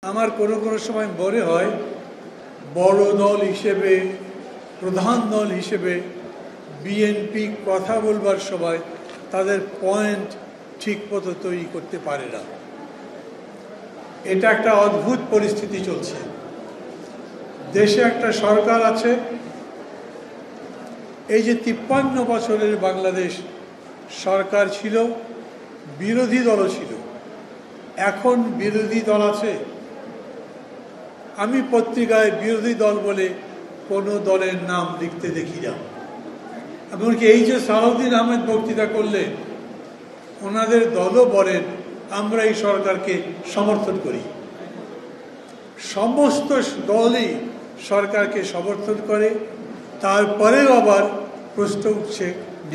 আমার কোনো কোনো সময় মনে হয় বড় দল হিসেবে, প্রধান দল হিসেবে বিএনপি কথা বলবার সময় তাদের পয়েন্ট ঠিকমতো তৈরি করতে পারে না। এটা একটা অদ্ভুত পরিস্থিতি চলছে। দেশে একটা সরকার আছে, এই যে 53 বছরের বাংলাদেশ সরকার ছিল, বিরোধী দলও ছিল, এখন বিরোধী দল আছে। আমি পত্রিকায় বিরোধী দল বলে কোনো দলের নাম লিখতে দেখি না। এমনকি এই যে সালাউদ্দিন আহমেদ বক্তৃতা করলেন, ওনাদের দলও বলেন আমরা এই সরকারকে সমর্থন করি। সমস্ত দলই সরকারকে সমর্থন করে। তারপরেও আবার প্রশ্ন উঠছে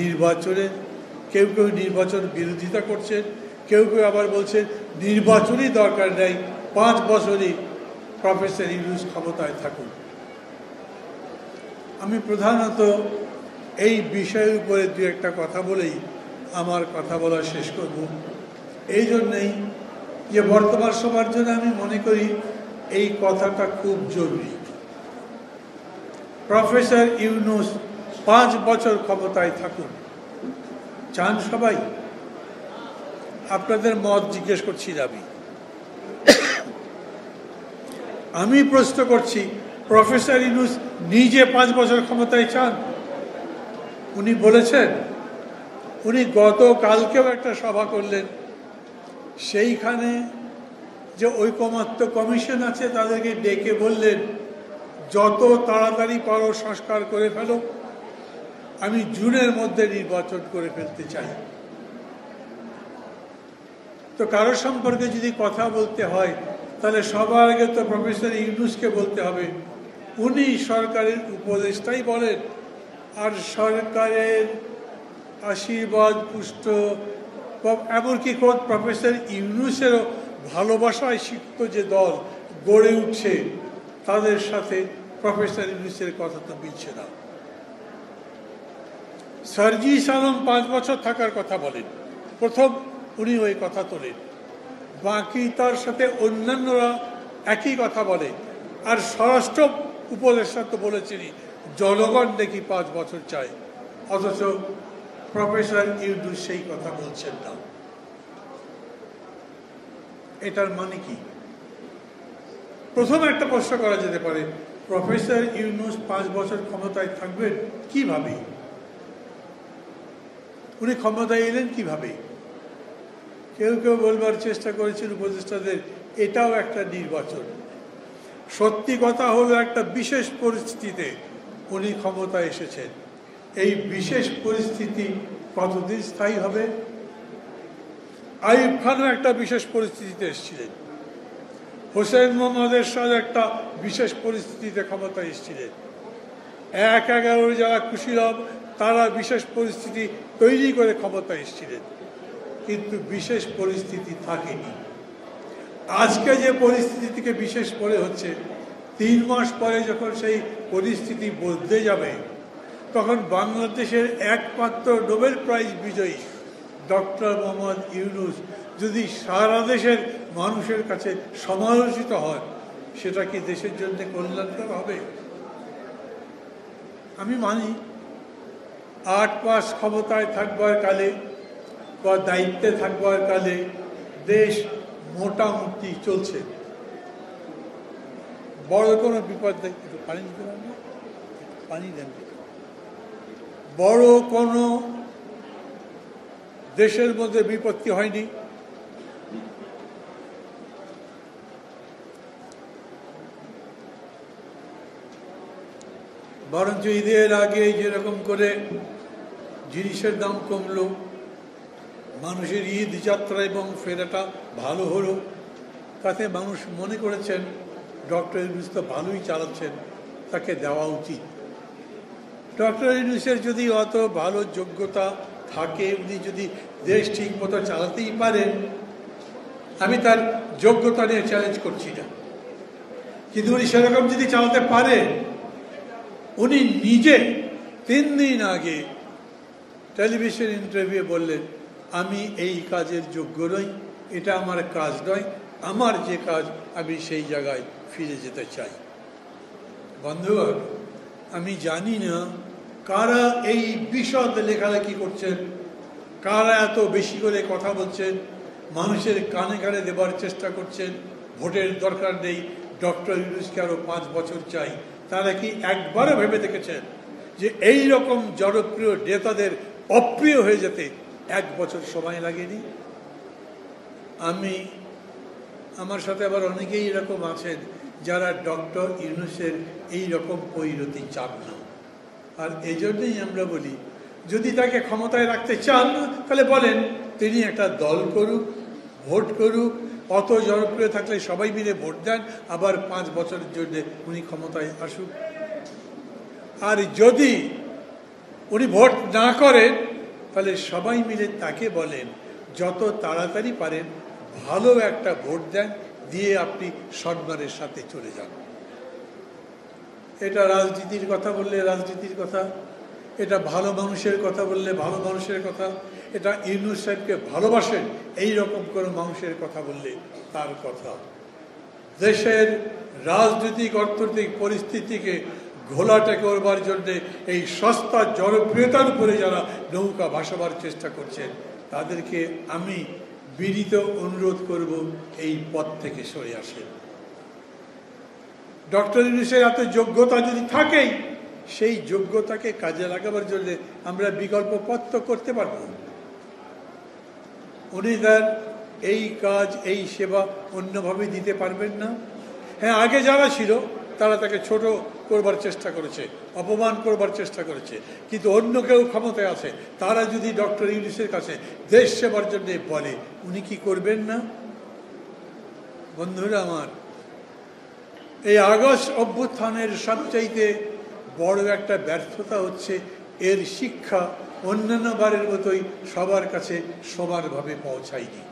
নির্বাচনে, কেউ কেউ নির্বাচন বিরোধিতা করছেন, কেউ কেউ আবার বলছেন নির্বাচনই দরকার নেই, 5 বছরই প্রফেসর ইউনূস ক্ষমতায় থাকুন। আমি প্রধানত এই বিষয়ের উপরে দু একটা কথা বলেই আমার কথা বলা শেষ করব। এই জন্যেই যে বর্তমান সময়ের জন্য আমি মনে করি এই কথাটা খুব জরুরি। প্রফেসর ইউনূস 5 বছর ক্ষমতায় থাকুন, চান সবাই? আপনাদের মত জিজ্ঞেস করছি আমি প্রশ্ন করছি, প্রফেসর ইউনূস নিজে 5 বছর ক্ষমতায় চান? উনি বলেছেন, উনি গতকালকেও একটা সভা করলেন, সেইখানে যে ঐকমত্য কমিশন আছে তাদেরকে ডেকে বললেন যত তাড়াতাড়ি পারো সংস্কার করে ফেলো, আমি জুনের মধ্যে নির্বাচন করে ফেলতে চাই। তো কারো সম্পর্কে যদি কথা বলতে হয় তাহলে সবার আগে তো প্রফেসর ইউনূসকে বলতে হবে। উনি সরকারের উপদেষ্টাই বলেন, আর সরকারের আশীর্বাদ পুষ্ট, এমনকি প্রফেসর ইউনূসেরও ভালোবাসায় সিক্ত যে দল গড়ে উঠছে, তাদের সাথে প্রফেসর ইউনূসের কথা তো মিলছে না। সার্জিস আলম 5 বছর থাকার কথা বলেন, প্রথম উনি ওই কথা তোলেন, বাকি তার সাথে অন্যান্যরা একই কথা বলে। আর স্বরাষ্ট্র উপদেষ্টা তো বলেছেনই জনগণ নাকি 5 বছর চায়, অথচ প্রফেসর ইউনূস সেই কথা বলছেন না। এটার মানে কি? প্রথম একটা প্রশ্ন করা যেতে পারে, প্রফেসর ইউনূস 5 বছর ক্ষমতায় থাকবেন কিভাবে? উনি ক্ষমতায় এলেন কিভাবে? কেউ কেউ বলবার চেষ্টা করেছেন উপদেষ্টাদের এটাও একটা নির্বাচন। সত্যি কথা হলো একটা বিশেষ পরিস্থিতিতে উনি ক্ষমতায় এসেছেন। এই বিশেষ পরিস্থিতি কতদিন স্থায়ী হবে? আইয়ুব খানও একটা বিশেষ পরিস্থিতিতে এসেছিলেন, হোসেন মোহাম্মদ এরশাদ একটা বিশেষ পরিস্থিতিতে ক্ষমতায় এসেছিলেন, 1/11 যারা কুশীলব তারা বিশেষ পরিস্থিতি তৈরি করে ক্ষমতায় এসেছিলেন, কিন্তু বিশেষ পরিস্থিতি থাকেনি। আজকে যে পরিস্থিতি থেকে বিশেষ মনে হচ্ছে, 3 মাস পরে যখন সেই পরিস্থিতি বদলে যাবে, তখন বাংলাদেশের একমাত্র নোবেল প্রাইজ বিজয়ী ডক্টর মোহাম্মদ ইউনূস যদি সারা দেশের মানুষের কাছে সমালোচিত হয়, সেটা কি দেশের জন্য কল্যাণকর হবে? আমি মানি 8 মাস ক্ষমতায় থাকবার কালে বা দায়িত্বে থাকবার কালে দেশ মোটামুটি চলছে, বড় কোনো বিপদ নেই। পানি দেন। বড় কোনো দেশের মধ্যে বিপত্তি হয়নি। বরঞ্চ ঈদের আগে যেরকম করে জিনিসের দাম কমলো, মানুষের ঈদ যাত্রা এবং ফেরাটা ভালো হলো, তাতে মানুষ মনে করেছেন ডক্টর ইউনূস তো ভালোই চালাচ্ছেন, তাকে দেওয়া উচিত। ডক্টর ইউনূসের যদি অত ভালো যোগ্যতা থাকে, উনি যদি দেশ ঠিক মতো চালাতেই পারেন, আমি তার যোগ্যতা নিয়ে চ্যালেঞ্জ করছি না, কিন্তু উনি সেরকম যদি চালাতে পারেন, উনি নিজে 3 দিন আগে টেলিভিশন ইন্টারভিউ বললেন আমি এই কাজের যোগ্য নই, এটা আমার কাজ নয়, আমার যে কাজ আমি সেই জায়গায় ফিরে যেতে চাই। বন্ধুগণ, আমি জানি না কারা এই বিশদ লেখালেখি করছেন, কারা এত বেশি করে কথা বলছেন, মানুষের কানে কানে দেবার চেষ্টা করছেন ভোটের দরকার নেই, ডক্টর ইউনূসকে আরো 5 বছর চাই। তারা কি একবারও ভেবে দেখেছেন যে এই রকম জনপ্রিয় নেতাদের অপ্রিয় হয়ে যেতে 1 বছর সময় লাগেনি? আমার সাথে আবার অনেকেই এরকম আছেন যারা ডক্টর ইউনূসের এই রকম পরিণতি চান না। আর এই জন্যই আমরা বলি, যদি তাকে ক্ষমতায় রাখতে চান তাহলে বলেন তিনি একটা দল করুক, ভোট করুক, অত জনপ্রিয় থাকলে সবাই মিলে ভোট দেন, আবার 5 বছরের জন্য উনি ক্ষমতায় আসুক। আর যদি উনি ভোট না করেন তাহলে সবাই মিলে তাকে বলেন যত তাড়াতাড়ি পারেন ভালো একটা ভোট দেন, দিয়ে আপনি সম্মানের সাথে চলে যান। এটা রাজনীতির কথা বললে রাজনীতির কথা, এটা ভালো মানুষের কথা বললে ভালো মানুষের কথা, এটা ইউনূস সাহেবকে ভালোবাসেন এই রকম কোনো মানুষের কথা বললে তার কথা। দেশের রাজনৈতিক অর্থনৈতিক পরিস্থিতিকে ঘোলাটে করবার জন্যে এই সস্তা জনপ্রিয়তার উপরে যারা নৌকা ভাসাবার চেষ্টা করছেন তাদেরকে আমি বিনীত অনুরোধ করব এই পথ থেকে সরে আসেন। ডক্টর ইউনূসের এত যোগ্যতা যদি থাকেই, সেই যোগ্যতাকে কাজে লাগাবার জন্য আমরা বিকল্প পথ তো করতে পারব। উনি তার এই কাজ এই সেবা অন্যভাবে দিতে পারবেন না। হ্যাঁ, আগে যারা ছিল তারা তাকে ছোট করবার চেষ্টা করেছে, অপমান করবার চেষ্টা করেছে, কিন্তু অন্য কেউ ক্ষমতায় আছে, তারা যদি ডক্টর ইউনূসের কাছে দেশ সেবার জন্য বলে, উনি কি করবেন না? বন্ধুরা আমার, এই আগস্ট অভ্যুত্থানের সবচাইতে বড় একটা ব্যর্থতা হচ্ছে এর শিক্ষা অন্যান্য বারের মতোই সবার কাছে সমানভাবে পৌঁছায়নি।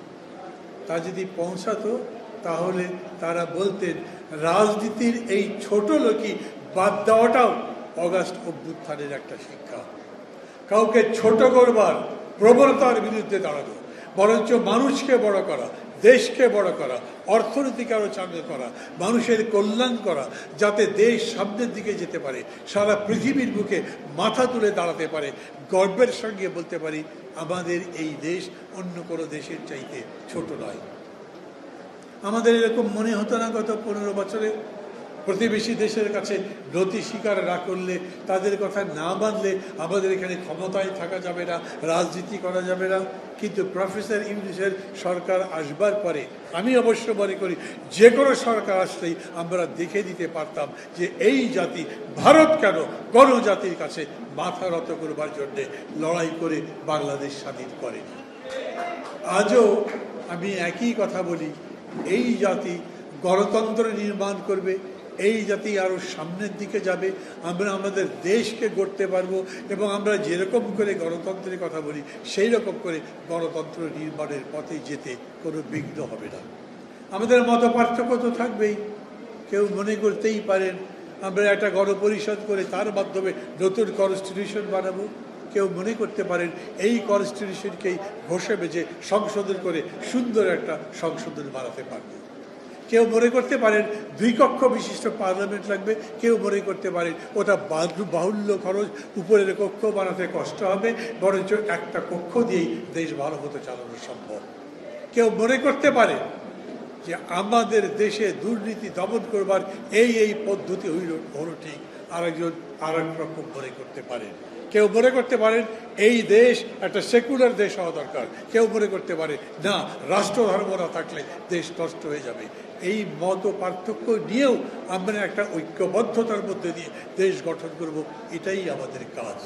তা যদি পৌঁছাতো তাহলে তারা বলতেন রাজনীতির এই ছোট লোকই বাদ দেওয়াটাও অগাস্ট অভ্যুত্থানের একটা শিক্ষা। কাউকে ছোট করবার প্রবণতার বিরুদ্ধে দাঁড়ানো, বরঞ্চ মানুষকে বড় করা, দেশকে বড় করা, অর্থনীতিকে আরো চাঙ্গা করা, মানুষের কল্যাণ করা, যাতে দেশ সামনের দিকে যেতে পারে, সারা পৃথিবীর বুকে মাথা তুলে দাঁড়াতে পারে, গর্বের সঙ্গে বলতে পারি আমাদের এই দেশ অন্য কোনো দেশের চাইতে ছোট নয়। আমাদের এরকম মনে হতো না গত 15 বছরে? প্রতিবেশী দেশের কাছে নতি স্বীকার না করলে, তাদের কথা না মানলে আমাদের এখানে ক্ষমতায় থাকা যাবে না, রাজনীতি করা যাবে না। কিন্তু প্রফেসর ইউনূসের সরকার আসবার পরে আমি অবশ্য মনে করি যে কোনো সরকার আসলেই আমরা দেখে দিতে পারতাম যে এই জাতি, ভারত কেন, গণজাতির কাছে মাথা নত করবার জন্যে লড়াই করে বাংলাদেশ স্বাধীন করেনি। আজও আমি একই কথা বলি, এই জাতি গণতন্ত্র নির্মাণ করবে, এই জাতি আরো সামনের দিকে যাবে, আমরা আমাদের দেশকে গড়তে পারবো, এবং আমরা যেরকম করে গণতন্ত্রের কথা বলি সেই রকম করে গণতন্ত্র নির্মাণের পথে যেতে কোনো বিঘ্ন হবে না। আমাদের মত পার্থক্য তো থাকবেই। কেউ মনে করতেই পারেন আমরা একটা গণপরিষদ করে তার মাধ্যমে নতুন কনস্টিটিউশন বানাবো, কেউ মনে করতে পারেন এই কনস্টিটিউশনকেই ঘষে বেজে সংশোধন করে সুন্দর একটা সংশোধন বানাতে পারবে। কেউ মনে করতে পারেন 2 কক্ষ বিশিষ্ট পার্লামেন্ট লাগবে, কেউ মনে করতে পারেন ওটা বাহুল্য খরচ, উপরের কক্ষ বানাতে কষ্ট হবে, বরঞ্চ একটা কক্ষ দিয়েই দেশ ভালো মতো চালানো সম্ভব। কেউ মনে করতে পারে যে আমাদের দেশে দুর্নীতি দমন করবার এই পদ্ধতি হলো ঠিক, আরেকজন আর এক রকম মনে করতে পারেন। কেউ মনে করতে পারেন এই দেশ একটা সেকুলার দেশ হওয়া দরকার, কেউ মনে করতে পারে না, রাষ্ট্রধর্ম না থাকলে দেশ নষ্ট হয়ে যাবে। এই মত পার্থক্য নিয়েও আমরা একটা ঐক্যবদ্ধতার মধ্যে দিয়ে দেশ গঠন করব, এটাই আমাদের কাজ।